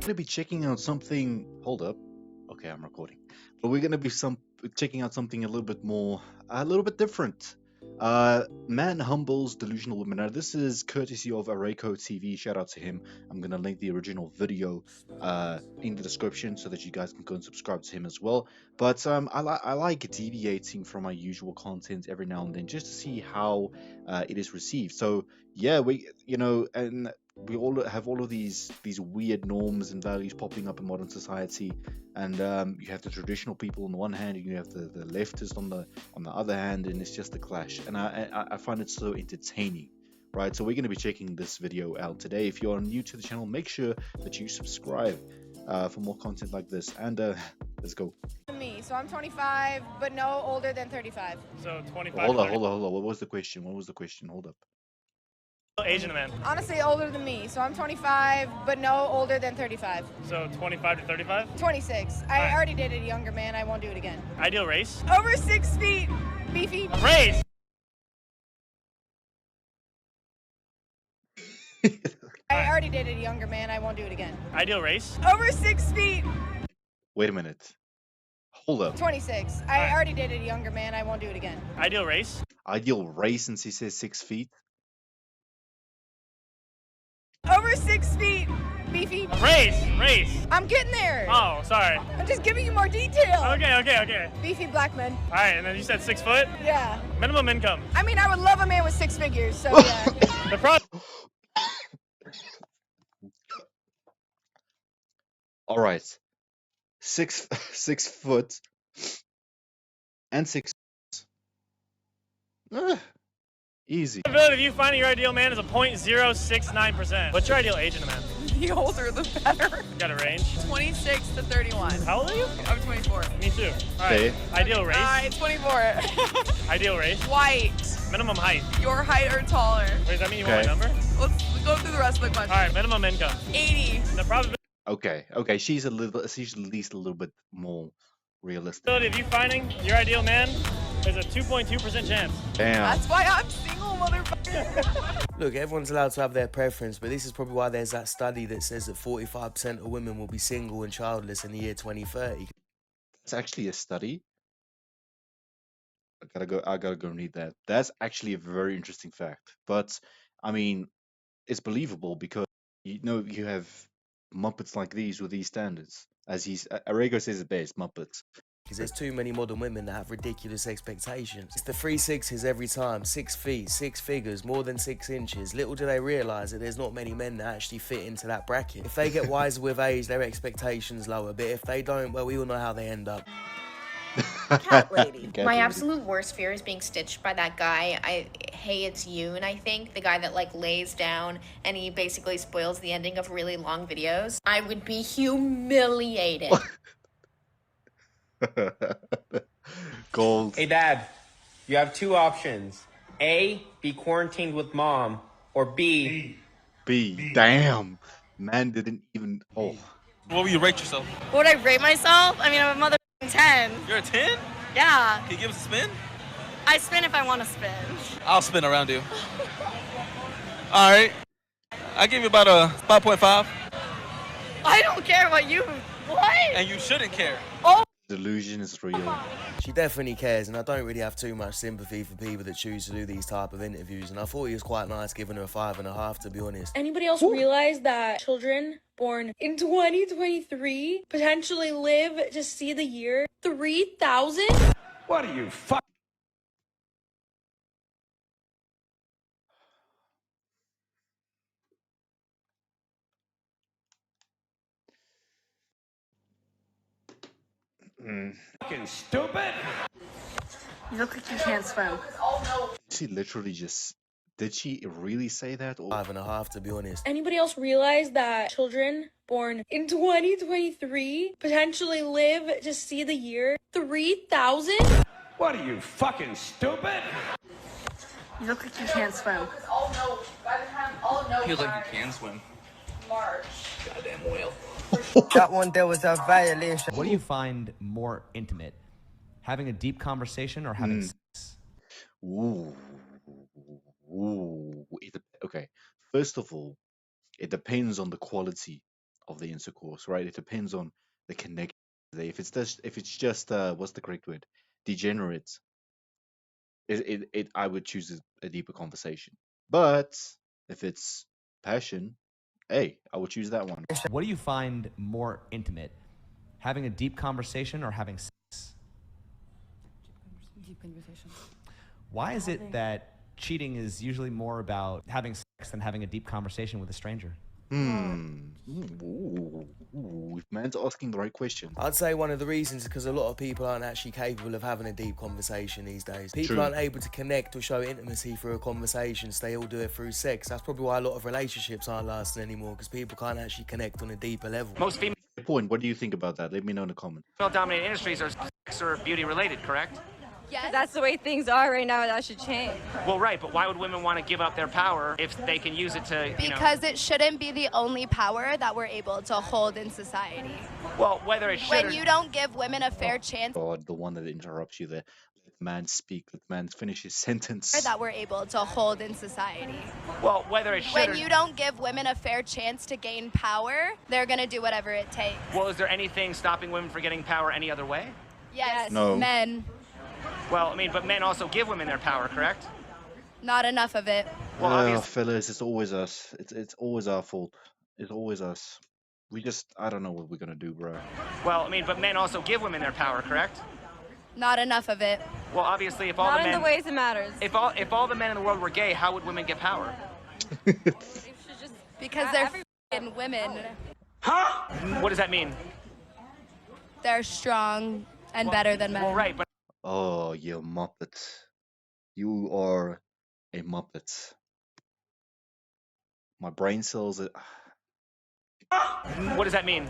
Gonna be checking out something. Hold up. Okay, I'm recording. But we're gonna be checking out something a little bit different. Man humbles delusional women. Now this is courtesy of ARAKO TV. Shout out to him. I'm gonna link the original video in the description so that you guys can go and subscribe to him as well. But I like deviating from my usual content every now and then just to see how it is received. So yeah, and we all have all of these weird norms and values popping up in modern society, and you have the traditional people on the one hand, and you have the leftists on the other hand, and it's just a clash. And I find it so entertaining, right? So we're going to be checking this video out today. If you're new to the channel, make sure that you subscribe for more content like this. And let's go. Me, so I'm 25, but no older than 35. So 25. Hold on. What was the question? Hold up. Asian man. Honestly, older than me, so I'm 25, but no older than 35. So 25 to 35? 26. I already dated a younger man. I won't do it again. Ideal race? Over 6 feet, beefy. Race! I already dated a younger man. I won't do it again. Ideal race? Over 6 feet. Wait a minute. Hold up. 26. I already dated a younger man. I won't do it again. Ideal race? Ideal race, since he says 6 feet. Over 6 feet, beefy. Race! I'm getting there. Oh, sorry. I'm just giving you more detail. Okay. Beefy black men. Alright, and then you said 6 foot? Yeah. Minimum income. I mean, I would love a man with 6 figures, so yeah. The problem. All right, 6 foot and 6. Easy. The probability of you finding your ideal man is a 0.069%. What's your ideal age in a man? The older, the better. Got a range? 26 to 31. How old are you? I'm 24. Me too. Alright. Okay. Ideal race? 24. Ideal race? White. Minimum height. Your height or taller. Wait, does that mean you want my number? Let's go through the rest of the question. Alright, minimum income. 80. The probability Okay. She's at least a little bit more realistic. of you finding your ideal man is a 2.2% chance. Damn. That's why I'm single, motherfucker. Look, everyone's allowed to have their preference, but this is probably why there's that study that says that 45% of women will be single and childless in the year 2030. It's actually a study. I gotta go read that. That's actually a very interesting fact. But I mean, it's believable because you have Muppets like these with these standards. As ARAKO says it best, Muppets. Because there's too many modern women that have ridiculous expectations. It's the 3 6s every time, 6 feet, 6 figures, more than 6 inches. Little do they realise that there's not many men that actually fit into that bracket. If they get wiser with age, their expectations lower, but if they don't, well, we all know how they end up. Cat lady. My absolute worst fear is being stitched by that guy. Hey, it's you, and I think the guy that like lays down and he basically spoils the ending of really long videos. I would be humiliated. Gold. Hey Dad, you have 2 options. A, be quarantined with mom, or B. Damn. Man didn't even. Oh. What will you rate yourself? What would I rate myself? I mean, I'm a mother 10. You're a 10? Yeah. Can you give us a spin? I spin if I want to spin. I'll spin around you. All right. I give you about a 5.5. I don't care about you. What? And you shouldn't care. Oh. Delusion is real. She definitely cares, and I don't really have too much sympathy for people that choose to do these type of interviews, and I thought he was quite nice giving her a 5.5, to be honest. Anybody else realize that children born in 2023 potentially live to see the year 3000? What are you, fuck? Fucking stupid. You look like you can't swim. She literally just. Did she really say that? Or 5.5, to be honest. Anybody else realize that children born in 2023 potentially live to see the year 3000? What are you, fucking stupid? You look like you can't swim. Feels like you can swim. Goddamn whale. That one there was a violation. What do you find more intimate? Having a deep conversation or having sex? Ooh, Ooh, okay. First of all, it depends on the quality of the intercourse, right? It depends on the connection. If it's just what's the correct word? Degenerate. I would choose a deeper conversation. But if it's passion, hey, I would choose that one. What do you find more intimate? Having a deep conversation or having sex? Deep conversation. Why is it that cheating is usually more about having sex than having a deep conversation with a stranger? Man's asking the right question. I'd say one of the reasons is because a lot of people aren't actually capable of having a deep conversation these days. People True. aren't able to connect or show intimacy through a conversation, so they all do it through sex. That's probably why a lot of relationships aren't lasting anymore, because people can't actually connect on a deeper level. Most female Point. What do you think about that? Let me know in the comments. dominated industries are sex or beauty related, correct? Yes. That's the way things are right now. That should change. Well, right, but why would women want to give up their power if they can use it to, Because it shouldn't be the only power that we're able to hold in society. well, whether it should When or you don't give women a fair chance God, the one that interrupts you there. Let man speak. Let man finish his sentence. that we're able to hold in society. well, whether it should When or, you don't give women a fair chance to gain power, they're gonna do whatever it takes. well, is there anything stopping women from getting power any other way? Yes, No. men, Well, I mean, but men also give women their power, correct? not enough of it. Well, obviously, Fellas, it's always us. It's always our fault. It's always us. I don't know what we're gonna do, bro. well, I mean, but men also give women their power, correct? Not enough of it. Well, obviously, if all Not the in men, the ways it matters. if all the men in the world were gay, how would women get power? Because they're f***ing women. What does that mean? They're strong and better than men. Well, right, but Oh, you muppet. You are a muppet. My brain cells. what does that mean?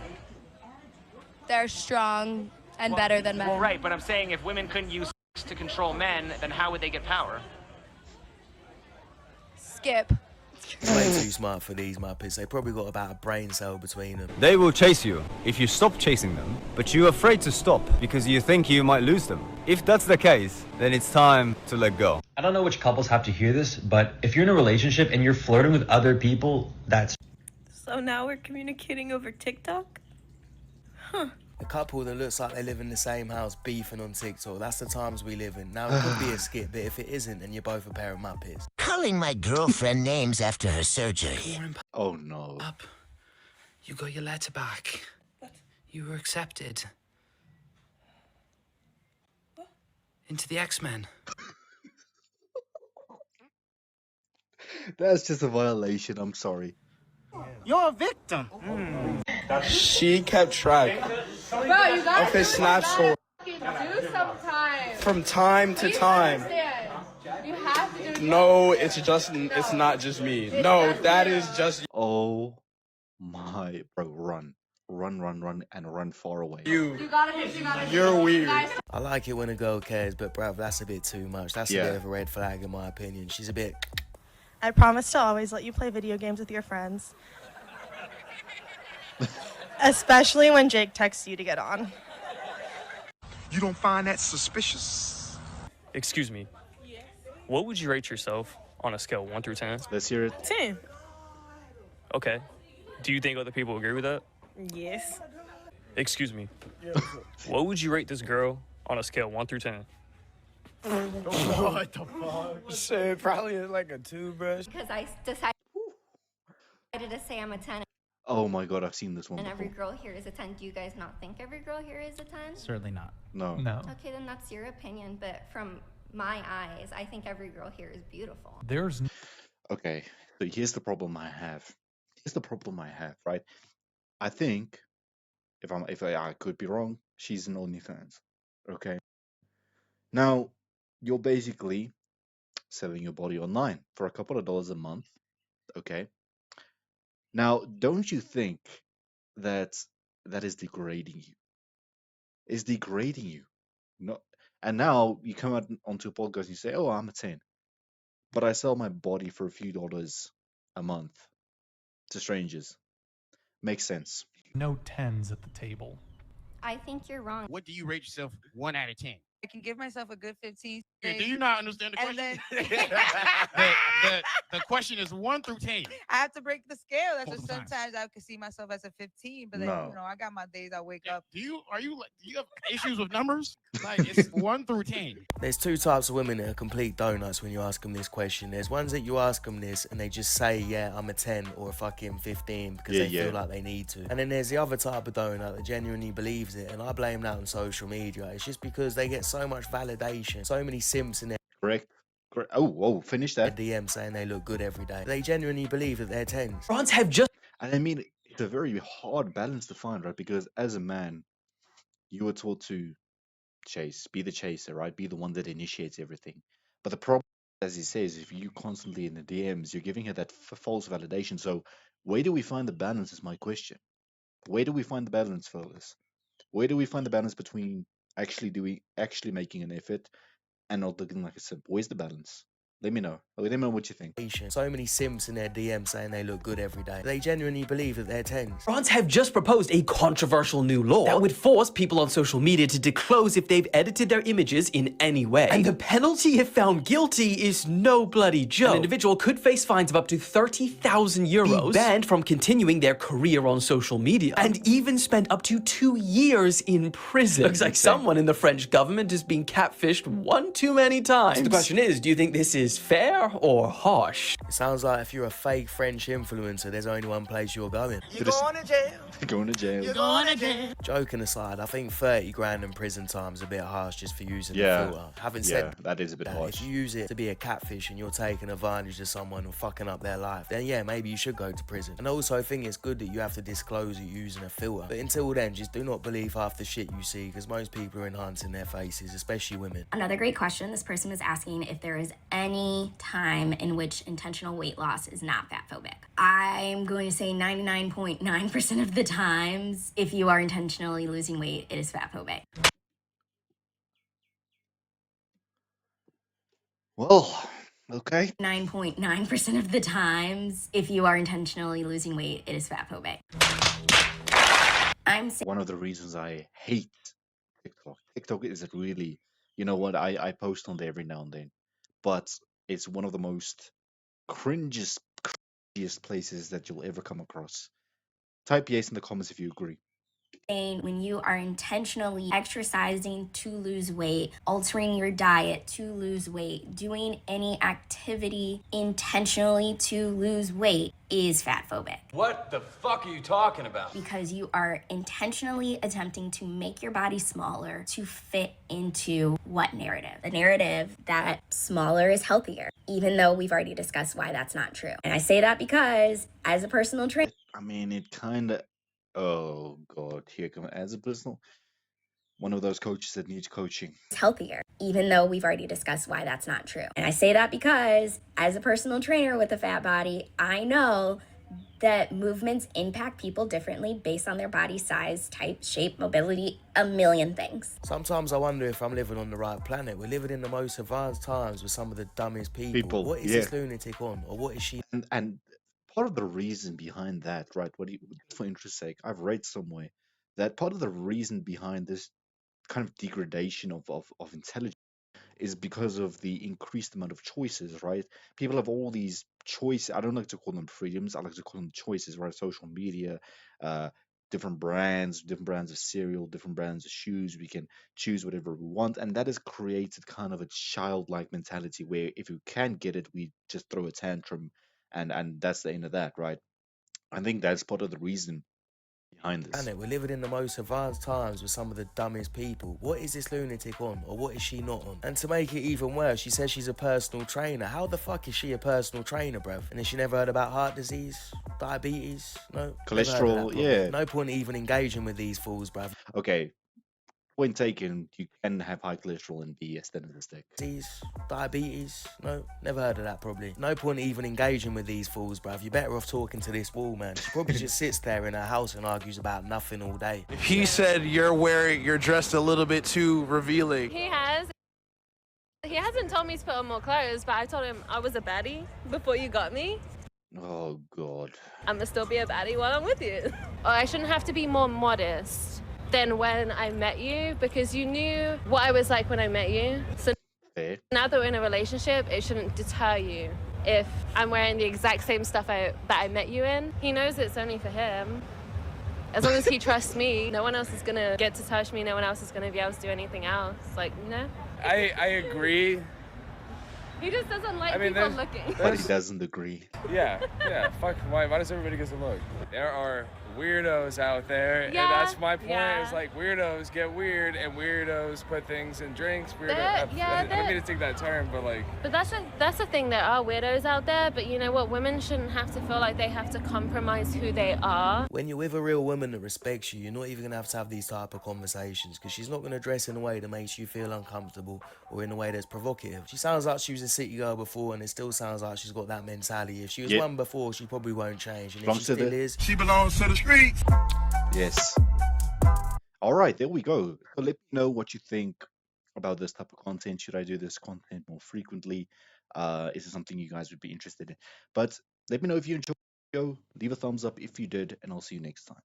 They're strong and better than men. Well, right, but I'm saying if women couldn't use sex to control men, then how would they get power? Skip. Way too smart for these muppets. They probably got about a brain cell between them. They will chase you if you stop chasing them, but you're afraid to stop because you think you might lose them. If that's the case, then it's time to let go. I don't know which couples have to hear this, but if you're in a relationship and you're flirting with other people, that's... So now we're communicating over TikTok? Huh. A couple that looks like they live in the same house beefing on TikTok. That's the times we live in. Now, it could be a skit, but if it isn't, then you're both a pair of muppets. Calling my girlfriend names after her surgery. Oh no. Up. You got your letter back. What? You were accepted. What? Into the X-Men. That's just a violation. I'm sorry. You're a victim. She kept track Bro, you gotta of his snap score do sometime. from time to time. You have to do No, it's not just me. No, that is just Oh my, bro, run, and run far away. you. gotta You're weird. I like it when a girl cares, but bruv, that's a bit too much. That's a bit of a red flag in my opinion. She's a bit... I promise to always let you play video games with your friends. Especially when Jake texts you to get on. You don't find that suspicious? Excuse me. What would you rate yourself on a scale 1 through 10? Let's hear it. 10. Okay. Do you think other people agree with that? Yes. Excuse me. What would you rate this girl on a scale 1 through 10? What the fuck? Shit, probably like a 2, bro. Because I decided to say I'm a 10. Oh my god, I've seen this one And before. every girl here is a 10. Do you guys not think every girl here is a 10? Certainly not. No. Okay, then that's your opinion. But from my eyes, I think every girl here is beautiful. There's Okay, so here's the problem I have. Right? I think if I could be wrong, she's an OnlyFans. Okay. Now, you're basically selling your body online for a couple of dollars a month. Okay. Now, don't you think that is degrading you? It's degrading you. No, and now you come out onto a podcast and you say, "Oh, I'm a 10, but I sell my body for a few dollars a month to strangers." Makes sense. no 10s at the table. I think you're wrong. What do you rate yourself 1 out of 10? I can give myself a good 15. Do you not understand the question? The question is 1 through 10. I have to break the scale. That's Multiple what sometimes I could see myself as a 15, but then No. I got my days I wake up. Do you have issues with numbers? Like it's 1 through 10. There's two types of women that are complete donuts when you ask them this question. There's ones that you ask them this and they just say, yeah, I'm a 10 or a fucking 15 because they feel like they need to. And then there's the other type of donut that genuinely believes it, and I blame that on social media. It's just because they get so much validation, so many simps in their Correct. Oh, finish that. DM saying they look good every day. They genuinely believe that they're 10s. France have just. And I mean, it's a very hard balance to find, right? Because as a man, you were taught to chase, be the chaser, right? Be the one that initiates everything. But the problem, as he says, if you constantly in the DMs, you're giving her that false validation. So where do we find the balance is my question. Where do we find the balance, fellas? Where do we find the balance between actually making an effort and not looking like a simp? Where's the balance? Let me know. Let me know what you think. So many simps in their DM saying they look good every day. They genuinely believe that they're 10s. France have just proposed a controversial new law that would force people on social media to disclose if they've edited their images in any way. And the penalty if found guilty is no bloody joke. An individual could face fines of up to 30,000 euros, be banned from continuing their career on social media, and even spend up to 2 years in prison. Looks like someone in the French government is being catfished one too many times. So the question is, do you think this is fair or harsh? It sounds like if you're a fake French influencer, there's only one place you're going. You're going to jail. Going to jail. You're going to jail. Joking aside, I think 30 grand in prison time is a bit harsh just for using the filter. Having said that is a bit harsh. If you use it to be a catfish and you're taking advantage of someone or fucking up their life, then yeah, maybe you should go to prison. And also I think it's good that you have to disclose that you're using a filter. But until then, just do not believe half the shit you see, because most people are enhancing their faces, especially women. Another great question. This person was asking if there is any time in which intentional weight loss is not fat phobic. I'm going to say 99.9% of the times, if you are intentionally losing weight, it is fat phobic. Well, okay. 9.9% of the times, if you are intentionally losing weight, it is fat phobic. One of the reasons I hate TikTok. TikTok is really, you know what, I post on there every now and then, but it's one of the most cringiest places that you'll ever come across. Type yes in the comments if you agree. When you are intentionally exercising to lose weight, altering your diet to lose weight, doing any activity intentionally to lose weight is fat phobic. What the fuck are you talking about? Because you are intentionally attempting to make your body smaller to fit into what narrative? The narrative that smaller is healthier, even though we've already discussed why that's not true. And I say that because as a personal trainer, I mean, it kind of, oh God, here comes, as a personal, one of those coaches that needs coaching. It's healthier, even though we've already discussed why that's not true. And I say that because as a personal trainer with a fat body, I know that movements impact people differently based on their body size, type, shape, mobility, a million things. Sometimes I wonder if I'm living on the right planet. We're living in the most advanced times with some of the dumbest people. What is this lunatic on? Or what is she? And part of the reason behind that, right, for interest's sake, I've read somewhere that part of the reason behind this kind of degradation of intelligence is because of the increased amount of choices, right? People have all these choices. I don't like to call them freedoms. I like to call them choices, right? Social media, different brands of cereal, different brands of shoes. We can choose whatever we want. And that has created kind of a childlike mentality where if you can't get it, we just throw a tantrum and that's the end of that, right? I think that's part of the reason behind this. We're living in the most advanced times with some of the dumbest people. What is this lunatic on? Or what is she not on? And to make it even worse, she says she's a personal trainer. How the fuck is she a personal trainer, bruv? And has she never heard about heart disease? Diabetes? No? Cholesterol, yeah. No point even engaging with these fools, bruv. Okay. Point taken, you can have high cholesterol and be a statistic. Diabetes? No, never heard of that probably. No point even engaging with these fools, bruv. You're better off talking to this wall, man. She probably just sits there in her house and argues about nothing all day. He said you're dressed a little bit too revealing. He hasn't told me to put on more clothes, but I told him I was a baddie before you got me. Oh God. I'm gonna still be a baddie while I'm with you. Oh, I shouldn't have to be more modest. than when I met you, because you knew what I was like when I met you. So now that we're in a relationship, it shouldn't deter you if I'm wearing the exact same stuff that I met you in. He knows it's only for him. As long as he trusts me, no one else is gonna get to touch me, no one else is gonna be able to do anything else. Like, you know? I agree. He just doesn't like people looking. But he doesn't agree. Yeah, fuck, why does everybody get to look? There are weirdos out there, and that's my point. It's like weirdos get weird, and weirdos put things in drinks. I don't mean to take that term, but like. But that's the thing. There are weirdos out there, but you know what? Women shouldn't have to feel like they have to compromise who they are. When you're with a real woman that respects you, you're not even gonna have these type of conversations, because she's not gonna dress in a way that makes you feel uncomfortable or in a way that's provocative. She sounds like she was a city girl before, and it still sounds like she's got that mentality. If she was one before, she probably won't change, and if she still is, she belongs to the streets. Yes. All right, there we go. So let me know what you think about this type of content. Should I do this content more frequently? Is it something you guys would be interested in? But let me know if you enjoyed the video. Leave a thumbs up if you did, and I'll see you next time.